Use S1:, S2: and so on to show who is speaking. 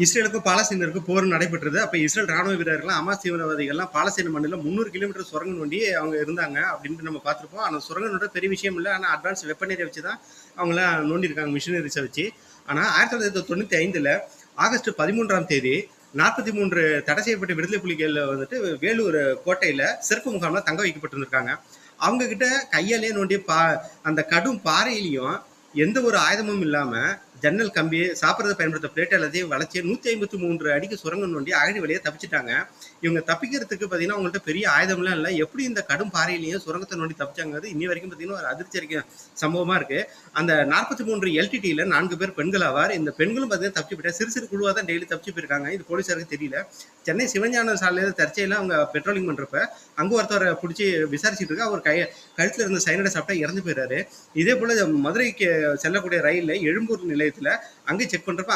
S1: இஸ்ரேலுக்கும் பாலஸ்தீனருக்கும் போர் நடைபெற்றது. அப்ப இஸ்ரேல் ராணுவ வீரர்கள்லாம் ஹமாஸ் தீவிரவாதிகள்லாம் பாலஸ்தீன மண்ணில் 300 கிலோமீட்டர் சுரங்கம் நோண்டி அவங்க இருந்தாங்க அப்படின்ட்டு நம்ம பார்த்துருப்போம். அந்த சுரங்கம் நோண்ட பெரிய விஷயம் இல்லை. ஆனால் அட்வான்ஸ் வெப்பனரியை வச்சு தான் அவங்களாம் நோண்டியிருக்காங்க, மிஷினரிஸை வச்சு. ஆனால் 1995 ஆகஸ்ட் 13ஆம் தேதி 43 தடை செய்யப்பட்ட விடுதலை புலிகள் வந்துட்டு வேலூர் கோட்டையில் சிறப்பு முகாமில் தங்க வைக்கப்பட்டிருந்திருக்காங்க. அவங்க கிட்ட கையாலே நோண்டி அந்த கடும் பாறையிலையும் எந்த ஒரு ஆயுதமும் இல்லாம ஜன்னல் கம்பி சாப்பிட்றத பயன்படுத்த பிளேட் எல்லாத்தையும் வளைச்சி 153 அடிக்கு சுரங்கம் நோண்டி அகழி வழியாக தப்பிச்சிட்டாங்க. இவங்க தப்பிக்கிறதுக்கு பார்த்தீங்கன்னா அவங்கள்ட்ட பெரிய ஆயுதம்லாம் இல்லை. எப்படி இந்த கடும் பாறையிலையும் சுரங்கத்தை நோண்டி தப்பிச்சாங்கிறது இன்னி வரைக்கும் பார்த்தீங்கன்னா ஒரு அதிர்ச்சி அளிக்க சம்பவமா இருக்கு. அந்த 43 எல்டிடியில் 4 பேர் பெண்கள் ஆவார். இந்த பெண்களும் பார்த்தீங்கன்னா தப்பிச்சு போயிட்டா. சிறு சிறு குழுவாக தான் டெய்லி தப்பிச்சு போயிருக்காங்க. இது போலீஸாருக்கு தெரியல. சென்னை சிவஞான சாலையில் தற்செயல அவங்க பெட்ரோலிங் பண்றப்ப அங்க ஒருத்தவரை பிடிச்சி விசாரிச்சுட்டு இருக்கு. அவர் கழுத்துல இருந்த சைனடை சாப்பிட்டா இறந்து போயிறாரு. இதே போல மதுரைக்கு செல்லக்கூடிய ரயில்ல எழும்பூர் நிலையத்துல அங்கே செக் பண்றப்ப